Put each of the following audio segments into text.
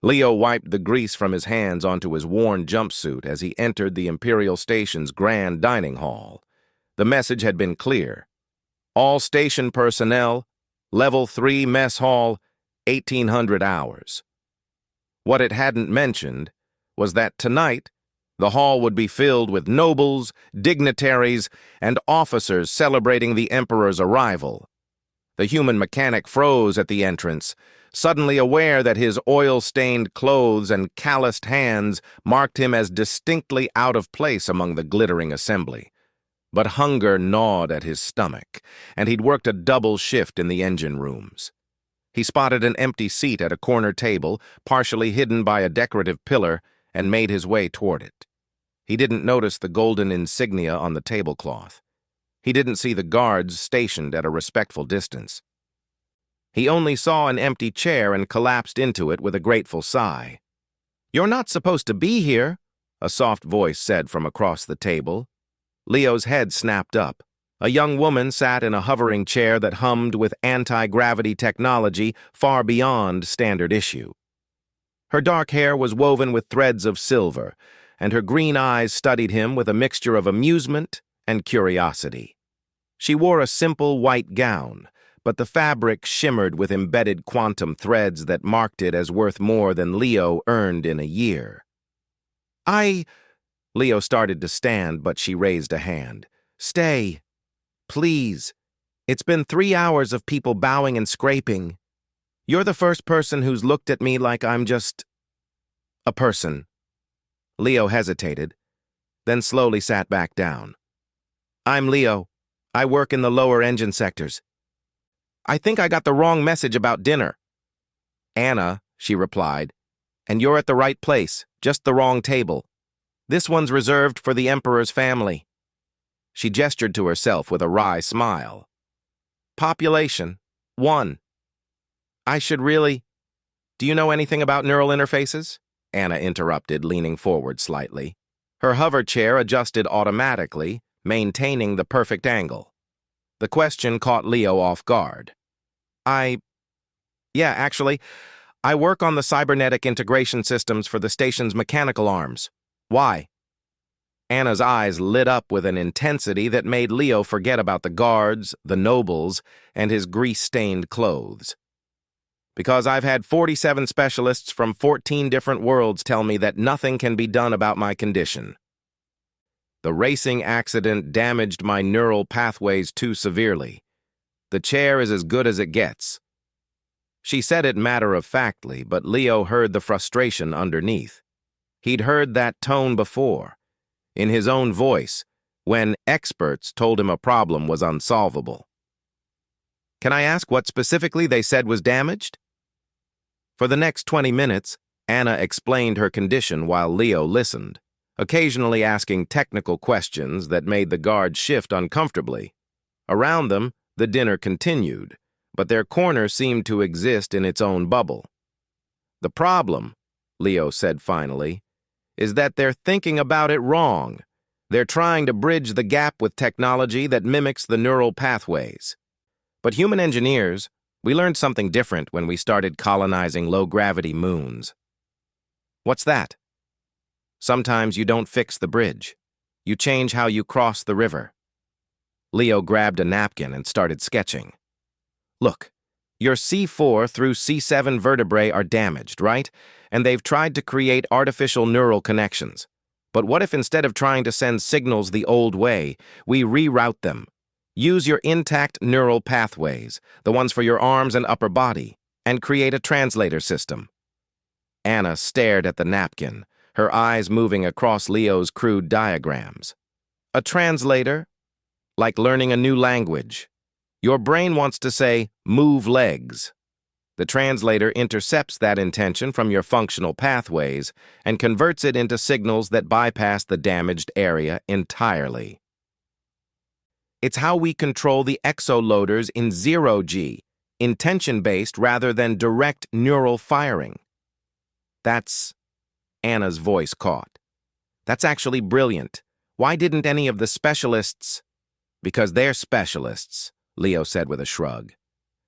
Leo wiped the grease from his hands onto his worn jumpsuit as he entered the Imperial Station's grand dining hall. The message had been clear. All station personnel, Level 3 mess hall, 1800 hours. What it hadn't mentioned was that tonight, the hall would be filled with nobles, dignitaries, and officers celebrating the Emperor's arrival. The human mechanic froze at the entrance, suddenly aware that his oil-stained clothes and calloused hands marked him as distinctly out of place among the glittering assembly. But hunger gnawed at his stomach, and he'd worked a double shift in the engine rooms. He spotted an empty seat at a corner table, partially hidden by a decorative pillar, and made his way toward it. He didn't notice the golden insignia on the tablecloth. He didn't see the guards stationed at a respectful distance. He only saw an empty chair and collapsed into it with a grateful sigh. "You're not supposed to be here," a soft voice said from across the table. Leo's head snapped up. A young woman sat in a hovering chair that hummed with anti-gravity technology far beyond standard issue. Her dark hair was woven with threads of silver, and her green eyes studied him with a mixture of amusement and curiosity. She wore a simple white gown, but the fabric shimmered with embedded quantum threads that marked it as worth more than Leo earned in a year. Leo started to stand, but she raised a hand. "Stay. Please. It's been 3 hours of people bowing and scraping. You're the first person who's looked at me like I'm just a person." Leo hesitated, then slowly sat back down. "I'm Leo. I work in the lower engine sectors. I think I got the wrong message about dinner." "Anna," she replied, "and you're at the right place, just the wrong table. This one's reserved for the Emperor's family." She gestured to herself with a wry smile. "Population, 1. I should really— Do you know anything about neural interfaces?" Anna interrupted, leaning forward slightly. Her hover chair adjusted automatically, maintaining the perfect angle. The question caught Leo off guard. Yeah, actually, I work on the cybernetic integration systems for the station's mechanical arms. Why?" Anna's eyes lit up with an intensity that made Leo forget about the guards, the nobles, and his grease-stained clothes. "Because I've had 47 specialists from 14 different worlds tell me that nothing can be done about my condition. The racing accident damaged my neural pathways too severely. The chair is as good as it gets." She said it matter-of-factly, but Leo heard the frustration underneath. He'd heard that tone before, in his own voice, when experts told him a problem was unsolvable. "Can I ask what specifically they said was damaged?" For the next 20 minutes, Anna explained her condition while Leo listened, occasionally asking technical questions that made the guards shift uncomfortably. Around them, the dinner continued, but their corner seemed to exist in its own bubble. "The problem," Leo said finally, "is that they're thinking about it wrong. They're trying to bridge the gap with technology that mimics the neural pathways. But human engineers, we learned something different when we started colonizing low-gravity moons." "What's that?" "Sometimes you don't fix the bridge. You change how you cross the river." Leo grabbed a napkin and started sketching. "Look, your C4 through C7 vertebrae are damaged, right? And they've tried to create artificial neural connections. But what if instead of trying to send signals the old way, we reroute them? Use your intact neural pathways, the ones for your arms and upper body, and create a translator system." Anna stared at the napkin, her eyes moving across Leo's crude diagrams. "A translator? Like learning a new language. Your brain wants to say, 'move legs.' The translator intercepts that intention from your functional pathways and converts it into signals that bypass the damaged area entirely. It's how we control the exoloaders in 0G, intention-based rather than direct neural firing." "That's—" Anna's voice caught. "That's actually brilliant. Why didn't any of the specialists—" "Because they're specialists," Leo said with a shrug.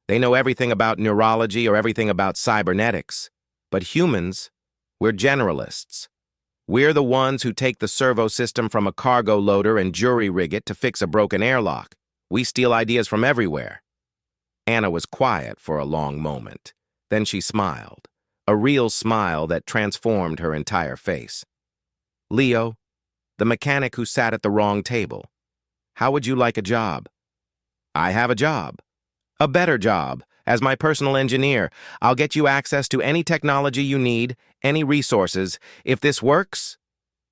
"They know everything about neurology or everything about cybernetics, But humans, we're generalists. We're the ones who take the servo system from a cargo loader and jury-rig it to fix a broken airlock. We steal ideas from everywhere. Anna was quiet for a long moment. Then she smiled, a real smile that transformed her entire face. Leo, the mechanic who sat at the wrong table. How would you like a job? I have a job. A better job. As my personal engineer, I'll get you access to any technology you need, any resources. If this works...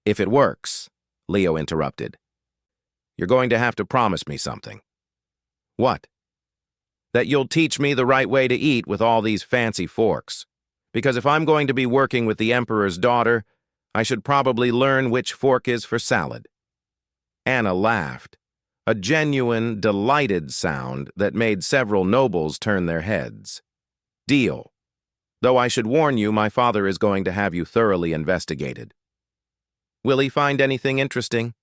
If it works, Leo interrupted. You're going to have to promise me something. What? That you'll teach me the right way to eat with all these fancy forks. Because if I'm going to be working with the Emperor's daughter, I should probably learn which fork is for salad. Anna laughed, a genuine, delighted sound that made several nobles turn their heads. Deal. Though I should warn you, my father is going to have you thoroughly investigated. Will he find anything interesting?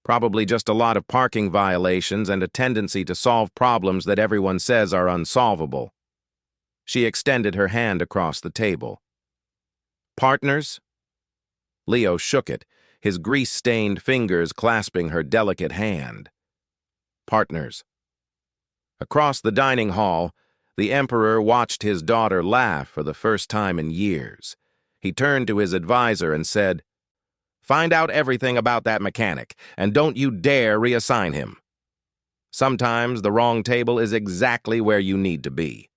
Probably just a lot of parking violations and a tendency to solve problems that everyone says are unsolvable. She extended her hand across the table. Partners? Leo shook it, his grease-stained fingers clasping her delicate hand. Partners. Across the dining hall, the Emperor watched his daughter laugh for the first time in years. He turned to his advisor and said, "Find out everything about that mechanic, and don't you dare reassign him. Sometimes the wrong table is exactly where you need to be."